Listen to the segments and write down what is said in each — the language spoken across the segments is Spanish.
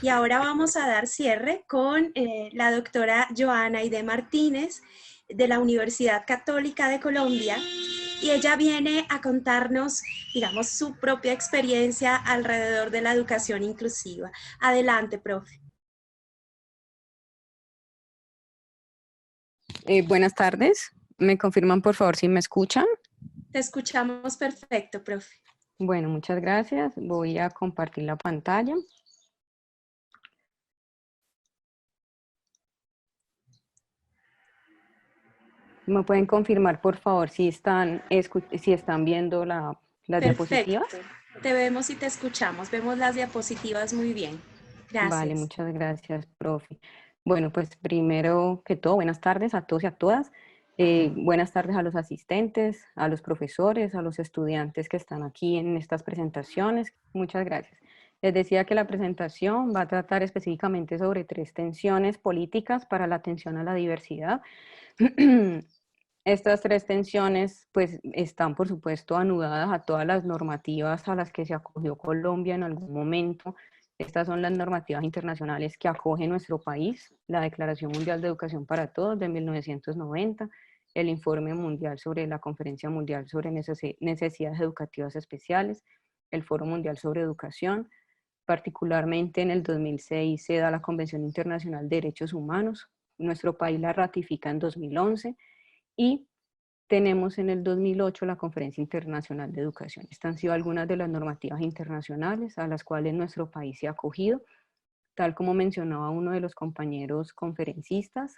Y ahora vamos a dar cierre con la doctora Joana Aide Martínez de la Universidad Católica de Colombia, y ella viene a contarnos, digamos, su propia experiencia alrededor de la educación inclusiva. Adelante, profe. Buenas tardes. ¿Me confirman por favor si me escuchan? Te escuchamos perfecto, profe. Bueno, muchas gracias. Voy a compartir la pantalla. ¿Me pueden confirmar por favor si están viendo las diapositivas? Perfecto. Te vemos y te escuchamos. Vemos las diapositivas muy bien. Vale, Gracias. muchas gracias, profe. Bueno, pues primero que todo, buenas tardes a todos y a todas. Buenas tardes a los asistentes, a los profesores, a los estudiantes que están aquí en estas presentaciones. Muchas gracias. Les decía que la presentación va a tratar específicamente sobre 3 tensiones políticas para la atención a la diversidad. Estas 3 tensiones pues están por supuesto anudadas a todas las normativas a las que se acogió Colombia en algún momento. Estas son las normativas internacionales que acoge nuestro país: la Declaración Mundial de Educación para Todos de 1990, el Informe Mundial sobre la Conferencia Mundial sobre Necesidades Educativas Especiales, el Foro Mundial sobre Educación. Particularmente en el 2006 se da la Convención Internacional de Derechos Humanos. Nuestro país la ratifica en 2011 y tenemos en el 2008 la Conferencia Internacional de Educación. Estas han sido algunas de las normativas internacionales a las cuales nuestro país se ha acogido. Tal como mencionaba uno de los compañeros conferencistas,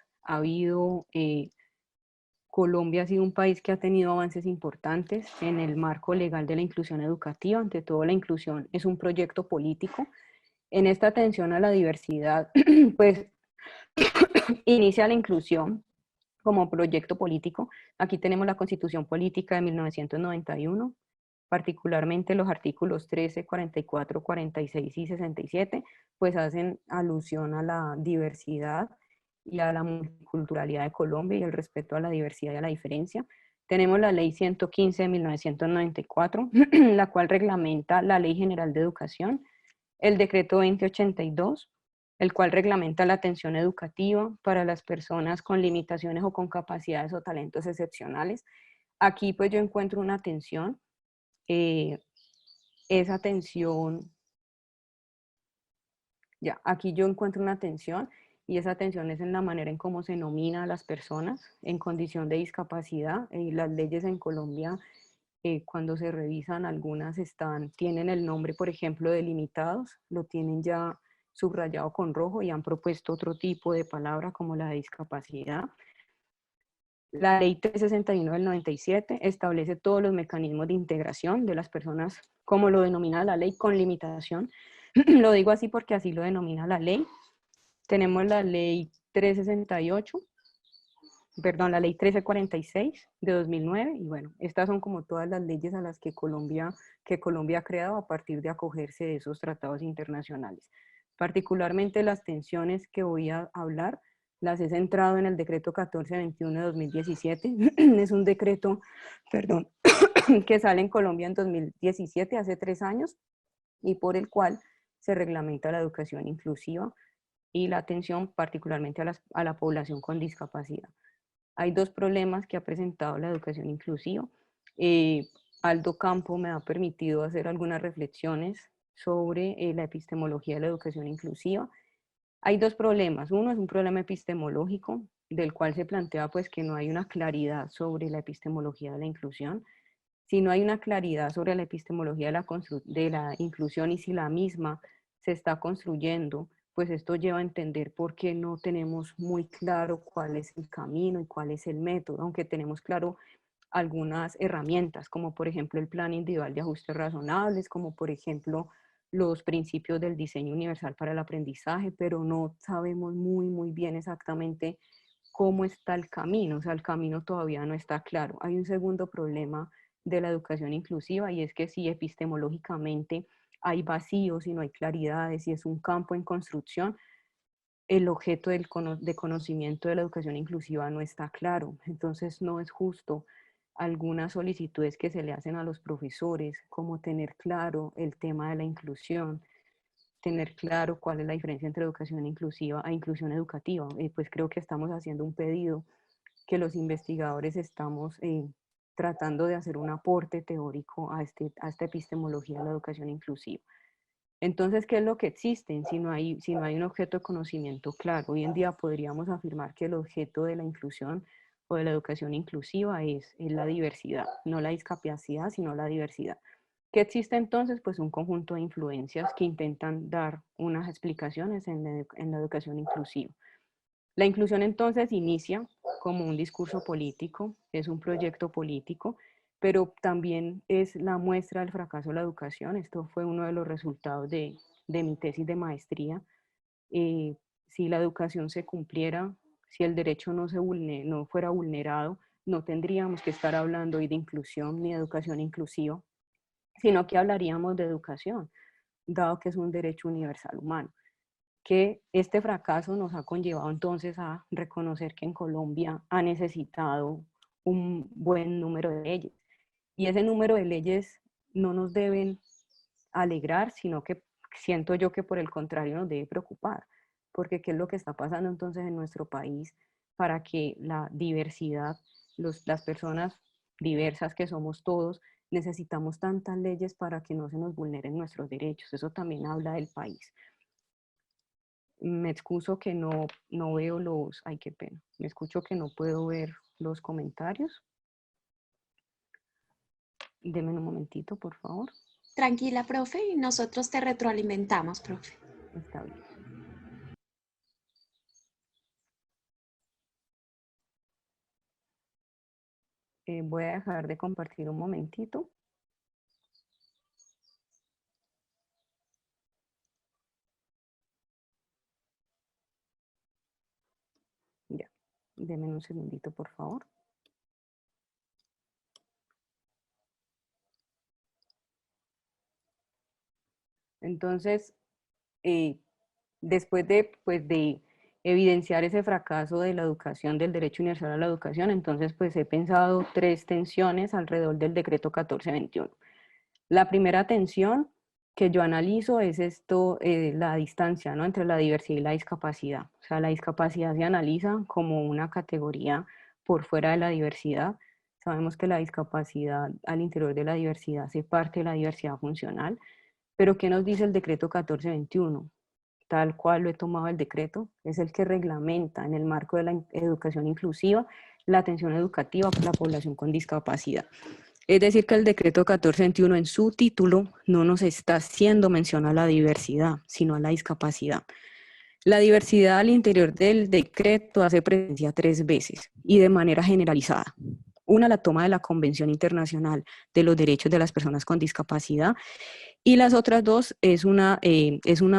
Colombia ha sido un país que ha tenido avances importantes en el marco legal de la inclusión educativa. Ante todo, la inclusión es un proyecto político. En esta atención a la diversidad, pues inicia la inclusión como proyecto político. Aquí tenemos la Constitución Política de 1991, particularmente los artículos 13, 44, 46 y 67, pues hacen alusión a la diversidad y a la multiculturalidad de Colombia y el respeto a la diversidad y a la diferencia. Tenemos la Ley 115 de 1994, la cual reglamenta la Ley General de Educación, el Decreto 2082, el cual reglamenta la atención educativa para las personas con limitaciones o con capacidades o talentos excepcionales. Aquí pues yo encuentro una atención, esa atención, aquí yo encuentro una atención, y esa atención es en la manera en cómo se nomina a las personas en condición de discapacidad. Las leyes en Colombia, cuando se revisan, algunas tienen el nombre, por ejemplo, de limitados, lo tienen ya subrayado con rojo y han propuesto otro tipo de palabra como la de discapacidad. La ley 361 del 97 establece todos los mecanismos de integración de las personas, como lo denomina la ley, con limitación. Lo digo así porque así lo denomina la ley. Tenemos la ley 368, perdón, la ley 1346 de 2009, y bueno, estas son como todas las leyes a las que Colombia ha creado a partir de acogerse de esos tratados internacionales. Particularmente las tensiones que voy a hablar las he centrado en el decreto 1421 de 2017. Es un decreto, perdón, que sale en Colombia en 2017, hace 3 años, y por el cual se reglamenta la educación inclusiva y la atención particularmente a la población con discapacidad. Hay 2 problemas que ha presentado la educación inclusiva. Aldo Campo me ha permitido hacer algunas reflexiones sobre la epistemología de la educación inclusiva. Hay 2 problemas. Uno es un problema epistemológico, del cual se plantea pues que no hay una claridad sobre la epistemología de la inclusión. Si no hay una claridad sobre la epistemología de la inclusión y si la misma se está construyendo, pues esto lleva a entender por qué no tenemos muy claro cuál es el camino y cuál es el método, aunque tenemos claro algunas herramientas, como por ejemplo el Plan Individual de Ajustes Razonables, como por ejemplo los principios del diseño universal para el aprendizaje, pero no sabemos muy bien exactamente cómo está el camino, o sea, el camino todavía no está claro. Hay un segundo problema de la educación inclusiva, y es que si epistemológicamente hay vacíos y no hay claridades y es un campo en construcción, el objeto de conocimiento de la educación inclusiva no está claro. Entonces no es justo algunas solicitudes que se le hacen a los profesores, como tener claro el tema de la inclusión. tener claro cuál es la diferencia entre educación inclusiva e inclusión educativa. Pues creo que estamos haciendo un pedido que los investigadores estamos tratando de hacer un aporte teórico a esta epistemología de la educación inclusiva. Entonces, ¿qué es lo que existe? Si no hay un objeto de conocimiento claro, hoy en día podríamos afirmar que el objeto de la inclusión o de la educación inclusiva es la diversidad, no la discapacidad, sino la diversidad. ¿Qué existe entonces? Pues un conjunto de influencias que intentan dar unas explicaciones en la educación inclusiva. La inclusión entonces inicia como un discurso político, es un proyecto político, pero también es la muestra del fracaso de la educación. Esto fue uno de los resultados de mi tesis de maestría. Si la educación se cumpliera, si el derecho no fuera vulnerado, no tendríamos que estar hablando hoy de inclusión ni de educación inclusiva, sino que hablaríamos de educación, dado que es un derecho universal humano. Que este fracaso nos ha conllevado entonces a reconocer que en Colombia ha necesitado un buen número de leyes. Y ese número de leyes no nos deben alegrar, sino que siento yo que por el contrario nos debe preocupar, porque qué es lo que está pasando entonces en nuestro país para que la diversidad, las personas diversas que somos todos, necesitamos tantas leyes para que no se nos vulneren nuestros derechos. Eso también habla del país. Me excuso que no veo ay, qué pena, me escucho que no puedo ver los comentarios. Deme un momentito, por favor. Tranquila, profe, y nosotros te retroalimentamos, profe. Está bien. Voy a dejar de compartir un momentito. Ya, deme un segundito, por favor. Entonces, después de evidenciar ese fracaso de la educación, del derecho universal a la educación, entonces pues he pensado 3 tensiones alrededor del decreto 1421. La primera tensión que yo analizo es la distancia, ¿no?, entre la diversidad y la discapacidad. O sea, la discapacidad se analiza como una categoría por fuera de la diversidad. Sabemos que la discapacidad al interior de la diversidad hace parte de la diversidad funcional, pero ¿qué nos dice el decreto 1421? Tal cual lo he tomado el decreto, es el que reglamenta en el marco de la educación inclusiva la atención educativa para la población con discapacidad. Es decir, que el decreto 1421 en su título no nos está haciendo mención a la diversidad, sino a la discapacidad. La diversidad al interior del decreto hace presencia 3 veces y de manera generalizada. Una, la toma de la Convención Internacional de los Derechos de las Personas con Discapacidad, y las otras 2 es una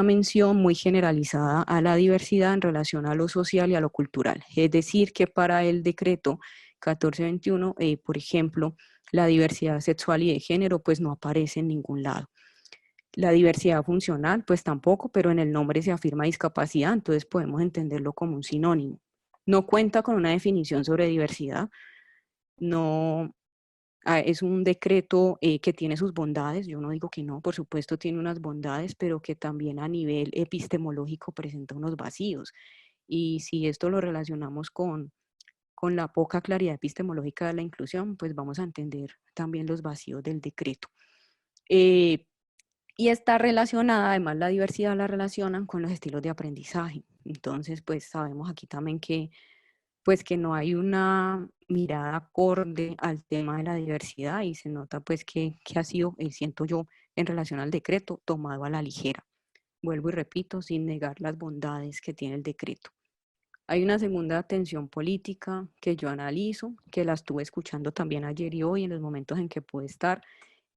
mención muy generalizada a la diversidad en relación a lo social y a lo cultural. Es decir, que para el decreto 1421, por ejemplo, la diversidad sexual y de género pues no aparece en ningún lado. La diversidad funcional pues tampoco, pero en el nombre se afirma discapacidad, entonces podemos entenderlo como un sinónimo. No cuenta con una definición sobre diversidad, no, es un decreto que tiene sus bondades, yo no digo que no, por supuesto tiene unas bondades, pero que también a nivel epistemológico presenta unos vacíos. Y si esto lo relacionamos con la poca claridad epistemológica de la inclusión, pues vamos a entender también los vacíos del decreto. Y está relacionada, además la diversidad la relacionan con los estilos de aprendizaje. Entonces, pues sabemos aquí también que pues que no hay una mirada acorde al tema de la diversidad y se nota pues que ha sido, siento yo, en relación al decreto, tomado a la ligera. Vuelvo y repito, sin negar las bondades que tiene el decreto. Hay una segunda tensión política que yo analizo, que la estuve escuchando también ayer y hoy en los momentos en que pude estar,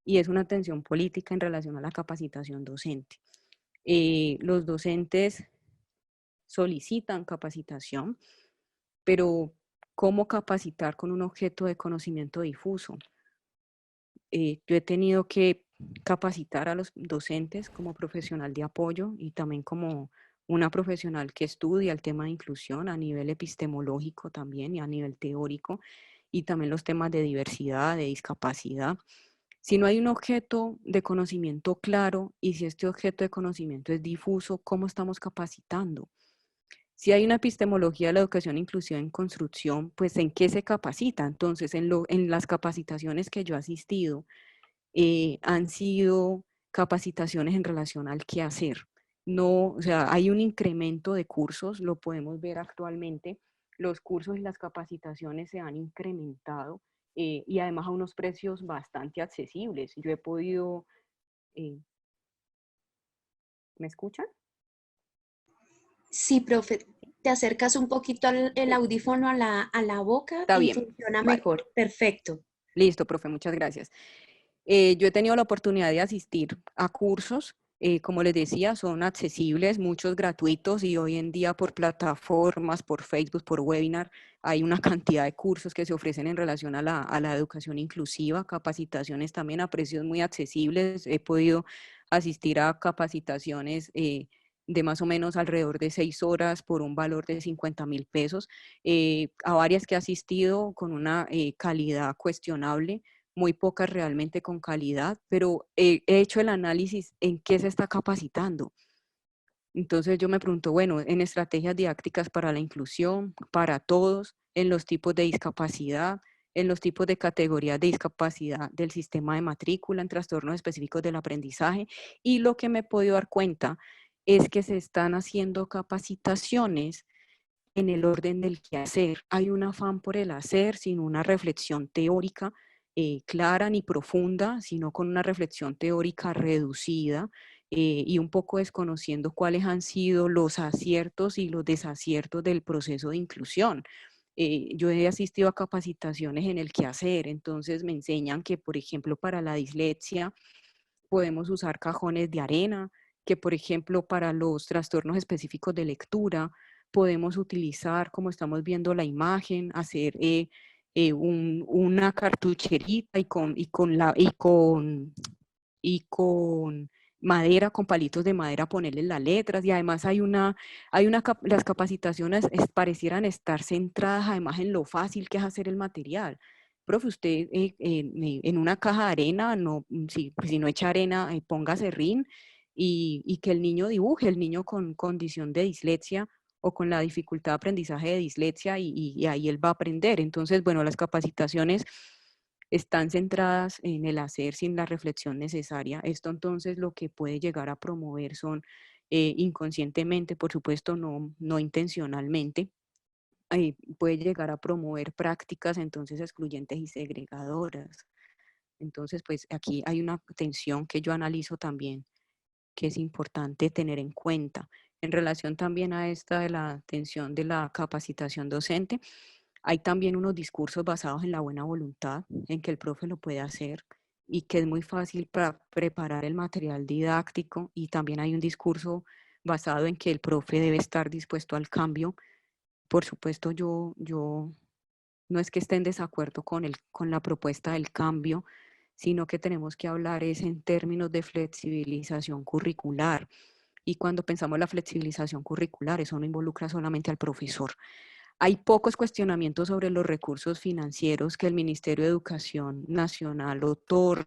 y es una tensión política en relación a la capacitación docente. Los docentes solicitan capacitación, pero ¿cómo capacitar con un objeto de conocimiento difuso? Yo he tenido que capacitar a los docentes como profesional de apoyo y también como una profesional que estudia el tema de inclusión a nivel epistemológico también y a nivel teórico, y también los temas de diversidad, de discapacidad. Si no hay un objeto de conocimiento claro y si este objeto de conocimiento es difuso, ¿cómo estamos capacitando? Si hay una epistemología de la educación inclusiva en construcción, pues ¿en qué se capacita? Entonces, en las capacitaciones que yo he asistido, han sido capacitaciones en relación al qué hacer. No, o sea, hay un incremento de cursos, lo podemos ver actualmente. Los cursos y las capacitaciones se han incrementado y además a unos precios bastante accesibles. Yo he podido, eh, ¿me escuchan? Sí, profe, te acercas un poquito el Sí. audífono a a la boca Está y bien, funciona vale. mejor. Perfecto. Listo, profe, muchas gracias. Yo he tenido la oportunidad de asistir a cursos, como les decía, son accesibles, muchos gratuitos y hoy en día por plataformas, por Facebook, por webinar, hay una cantidad de cursos que se ofrecen en relación a la educación inclusiva, capacitaciones también a precios muy accesibles. He podido asistir a capacitaciones de más o menos alrededor de 6 horas por un valor de 50.000 pesos, a varias que he asistido con una calidad cuestionable, muy pocas realmente con calidad, pero he hecho el análisis en qué se está capacitando. Entonces yo me pregunto, bueno, en estrategias didácticas para la inclusión, para todos, en los tipos de discapacidad, en los tipos de categorías de discapacidad del sistema de matrícula, en trastornos específicos del aprendizaje, y lo que me he podido dar cuenta es que se están haciendo capacitaciones en el orden del quehacer. Hay un afán por el hacer sin una reflexión teórica clara ni profunda, sino con una reflexión teórica reducida y un poco desconociendo cuáles han sido los aciertos y los desaciertos del proceso de inclusión. Yo he asistido a capacitaciones en el quehacer, entonces me enseñan que, por ejemplo, para la dislexia podemos usar cajones de arena, que por ejemplo para los trastornos específicos de lectura podemos utilizar, como estamos viendo la imagen, hacer una cartucherita y con madera, con palitos de madera, ponerle las letras. Y además las capacitaciones parecieran estar centradas además en lo fácil que es hacer el material. Profe, usted en una caja de arena, no, si no echa arena, ponga serrín y que el niño dibuje, el niño con condición de dislexia o con la dificultad de aprendizaje de dislexia y ahí él va a aprender. Entonces, bueno, las capacitaciones están centradas en el hacer sin la reflexión necesaria. Esto entonces lo que puede llegar a promover son inconscientemente, por supuesto, no intencionalmente, puede llegar a promover prácticas entonces excluyentes y segregadoras. Entonces, pues aquí hay una tensión que yo analizo también, que es importante tener en cuenta. En relación también a esta de la tensión de la capacitación docente, hay también unos discursos basados en la buena voluntad, en que el profe lo puede hacer y que es muy fácil para preparar el material didáctico, y también hay un discurso basado en que el profe debe estar dispuesto al cambio. Por supuesto, yo no es que esté en desacuerdo con la propuesta del cambio, sino que tenemos que hablar es en términos de flexibilización curricular. Y cuando pensamos la flexibilización curricular, eso no involucra solamente al profesor. Hay pocos cuestionamientos sobre los recursos financieros que el Ministerio de Educación Nacional otorga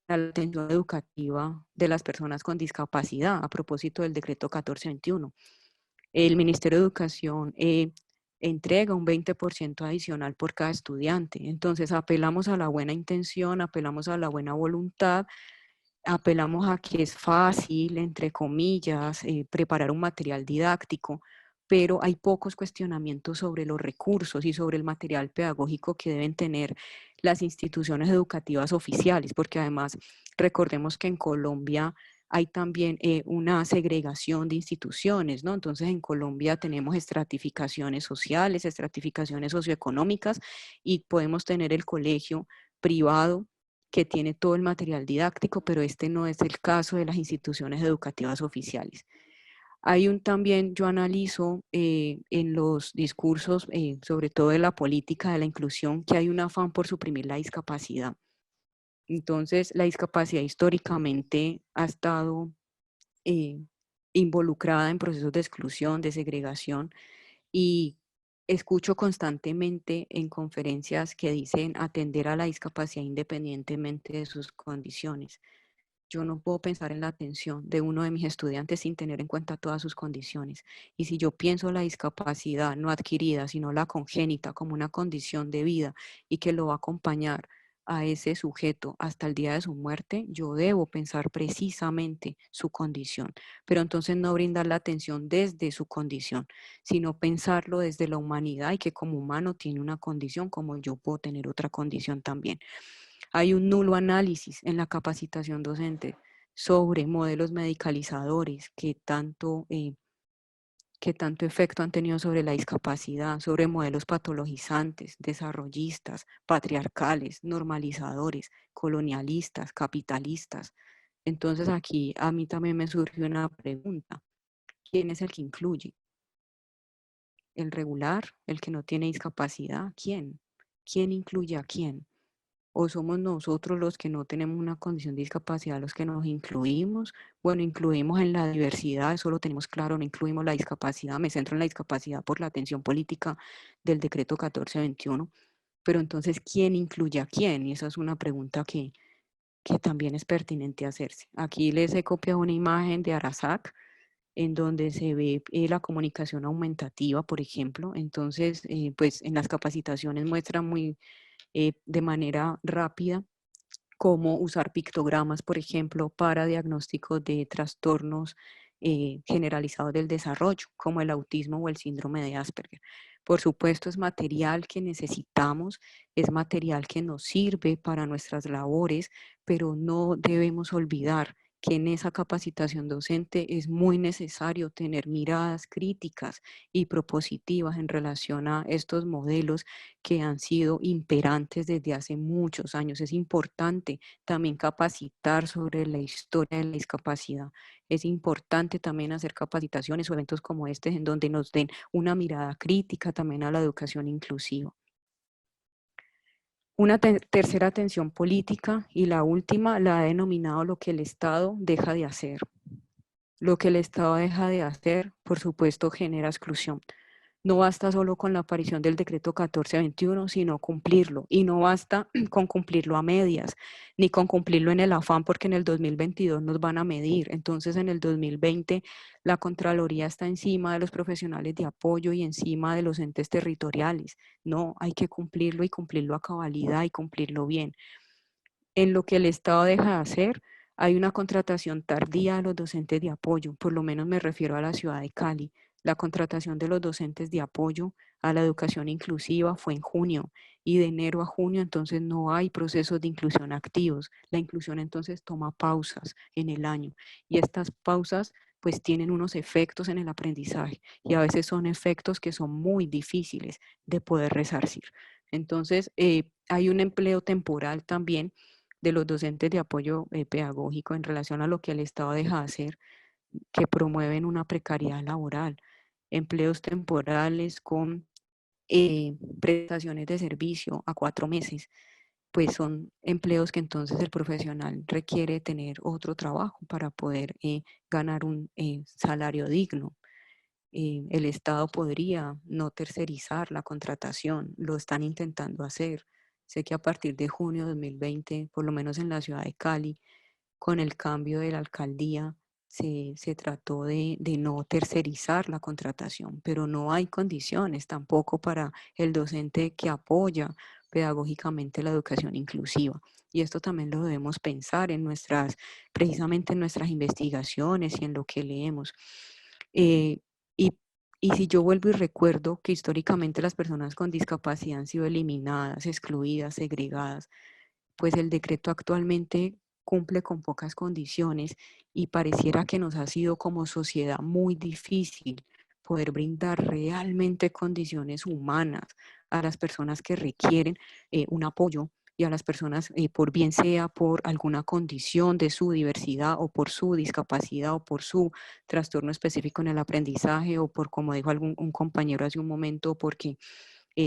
a la atención educativa de las personas con discapacidad a propósito del decreto 1421. El Ministerio de Educación entrega un 20% adicional por cada estudiante. Entonces apelamos a la buena intención, apelamos a la buena voluntad, apelamos a que es fácil, entre comillas, preparar un material didáctico, pero hay pocos cuestionamientos sobre los recursos y sobre el material pedagógico que deben tener las instituciones educativas oficiales, porque además recordemos que en Colombia hay también una segregación de instituciones, ¿no? Entonces en Colombia tenemos estratificaciones sociales, estratificaciones socioeconómicas, y podemos tener el colegio privado que tiene todo el material didáctico, pero este no es el caso de las instituciones educativas oficiales. También, yo analizo en los discursos, sobre todo de la política de la inclusión, que hay un afán por suprimir la discapacidad. Entonces, la discapacidad históricamente ha estado eh, involucrada en procesos de exclusión, de segregación, y escucho constantemente en conferencias que dicen atender a la discapacidad independientemente de sus condiciones. Yo no puedo pensar en la atención de uno de mis estudiantes sin tener en cuenta todas sus condiciones. Y si yo pienso la discapacidad no adquirida, sino la congénita como una condición de vida y que lo va a acompañar a ese sujeto hasta el día de su muerte, yo debo pensar precisamente su condición, pero entonces no brindar la atención desde su condición, sino pensarlo desde la humanidad y que como humano tiene una condición como yo puedo tener otra condición también. Hay un nulo análisis en la capacitación docente sobre modelos medicalizadores que tanto efecto han tenido sobre la discapacidad, sobre modelos patologizantes, desarrollistas, patriarcales, normalizadores, colonialistas, capitalistas. Entonces aquí a mí también me surge una pregunta. ¿Quién es el que incluye? ¿El regular? ¿El que no tiene discapacidad? ¿Quién? ¿Quién incluye a quién? ¿O somos nosotros los que no tenemos una condición de discapacidad los que nos incluimos? Bueno, incluimos en la diversidad, eso lo tenemos claro, no incluimos la discapacidad, me centro en la discapacidad por la atención política del decreto 1421, pero entonces, ¿quién incluye a quién? Y esa es una pregunta que también es pertinente hacerse. Aquí les he copiado una imagen de Arasac, en donde se ve la comunicación aumentativa, por ejemplo. Entonces, pues en las capacitaciones muestra muy de manera rápida cómo usar pictogramas, por ejemplo, para diagnóstico de trastornos generalizados del desarrollo, como el autismo o el síndrome de Asperger. Por supuesto, es material que necesitamos, es material que nos sirve para nuestras labores, pero no debemos olvidar que en esa capacitación docente es muy necesario tener miradas críticas y propositivas en relación a estos modelos que han sido imperantes desde hace muchos años. Es importante también capacitar sobre la historia de la discapacidad. Es importante también hacer capacitaciones o eventos como este en donde nos den una mirada crítica también a la educación inclusiva. Una tercera atención política y la última la ha denominado lo que el Estado deja de hacer. Lo que el Estado deja de hacer, por supuesto, genera exclusión. No basta solo con la aparición del decreto 1421, sino cumplirlo. Y no basta con cumplirlo a medias, ni con cumplirlo en el afán, porque en el 2022 nos van a medir. Entonces, en el 2020, la Contraloría está encima de los profesionales de apoyo y encima de los entes territoriales. No, hay que cumplirlo y cumplirlo a cabalidad y cumplirlo bien. En lo que el Estado deja de hacer, hay una contratación tardía de los docentes de apoyo, por lo menos me refiero a la ciudad de Cali. La contratación de los docentes de apoyo a la educación inclusiva fue en junio y de enero a junio entonces no hay procesos de inclusión activos. La inclusión entonces toma pausas en el año y estas pausas pues tienen unos efectos en el aprendizaje y a veces son efectos que son muy difíciles de poder resarcir. Entonces hay un empleo temporal también de los docentes de apoyo pedagógico en relación a lo que el Estado deja de hacer, que promueven una precariedad laboral, empleos temporales con prestaciones de servicio a 4 meses, pues son empleos que entonces el profesional requiere tener otro trabajo para poder ganar un salario digno. El Estado podría no tercerizar la contratación, lo están intentando hacer. Sé que a partir de junio de 2020, por lo menos en la ciudad de Cali, con el cambio de la alcaldía, se trató de no tercerizar la contratación, pero no hay condiciones tampoco para el docente que apoya pedagógicamente la educación inclusiva. Y esto también lo debemos pensar en precisamente en nuestras investigaciones y en lo que leemos. Eh, y, y si yo vuelvo y recuerdo que históricamente las personas con discapacidad han sido eliminadas, excluidas, segregadas, pues el decreto actualmente cumple con pocas condiciones y pareciera que nos ha sido como sociedad muy difícil poder brindar realmente condiciones humanas a las personas que requieren un apoyo y a las personas, por bien sea por alguna condición de su diversidad o por su discapacidad o por su trastorno específico en el aprendizaje o por, como dijo un compañero hace un momento, porque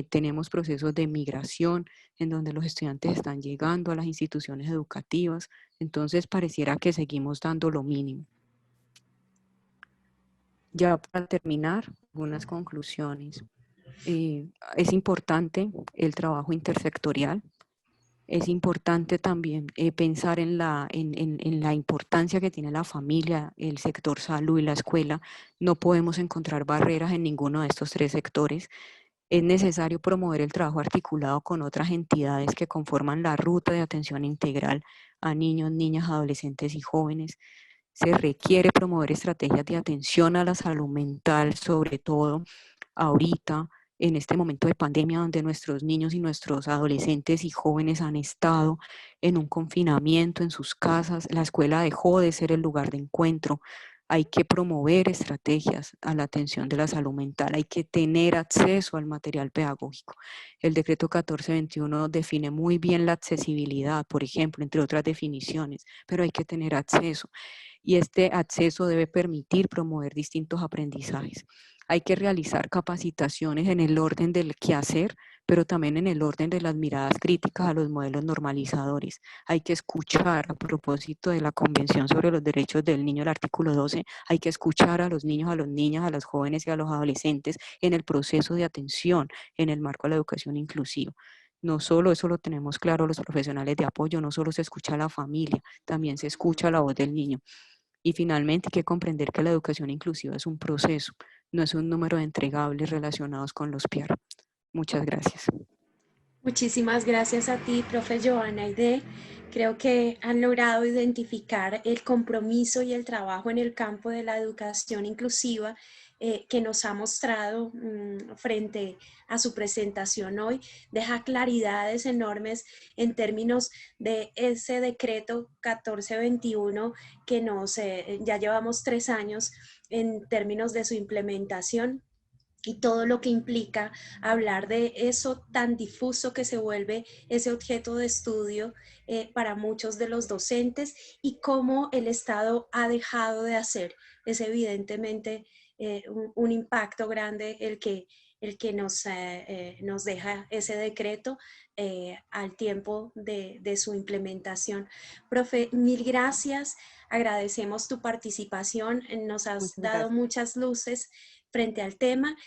tenemos procesos de migración en donde los estudiantes están llegando a las instituciones educativas, entonces pareciera que seguimos dando lo mínimo. Ya para terminar, algunas conclusiones. Es importante el trabajo intersectorial. Es importante también pensar en la importancia que tiene la familia, el sector salud y la escuela. No podemos encontrar barreras en ninguno de estos tres sectores. Es necesario promover el trabajo articulado con otras entidades que conforman la ruta de atención integral a niños, niñas, adolescentes y jóvenes. Se requiere promover estrategias de atención a la salud mental, sobre todo ahorita, en este momento de pandemia, donde nuestros niños y nuestros adolescentes y jóvenes han estado en un confinamiento en sus casas. La escuela dejó de ser el lugar de encuentro. Hay que promover estrategias a la atención de la salud mental, hay que tener acceso al material pedagógico. El decreto 1421 define muy bien la accesibilidad, por ejemplo, entre otras definiciones, pero hay que tener acceso, y este acceso debe permitir promover distintos aprendizajes. Hay que realizar capacitaciones en el orden del quehacer, pero también en el orden de las miradas críticas a los modelos normalizadores. Hay que escuchar, a propósito de la Convención sobre los Derechos del Niño, el artículo 12, hay que escuchar a los niños, a las niñas, a los jóvenes y a los adolescentes en el proceso de atención en el marco de la educación inclusiva. No solo eso lo tenemos claro los profesionales de apoyo, no solo se escucha a la familia, también se escucha la voz del niño. Y finalmente hay que comprender que la educación inclusiva es un proceso, no es un número de entregables relacionados con los PIAR. Muchas gracias. Muchísimas gracias a ti, profe Joana Aide. Creo que han logrado identificar el compromiso y el trabajo en el campo de la educación inclusiva que nos ha mostrado frente a su presentación hoy. Deja claridades enormes en términos de ese decreto 1421 que ya llevamos 3 años en términos de su implementación y todo lo que implica hablar de eso tan difuso que se vuelve ese objeto de estudio para muchos de los docentes y cómo el Estado ha dejado de hacer. Es evidentemente un impacto grande el que nos deja ese decreto al tiempo de su implementación. Profe, mil gracias. Agradecemos tu participación. Nos has Muchas dado gracias. muchas luces frente al tema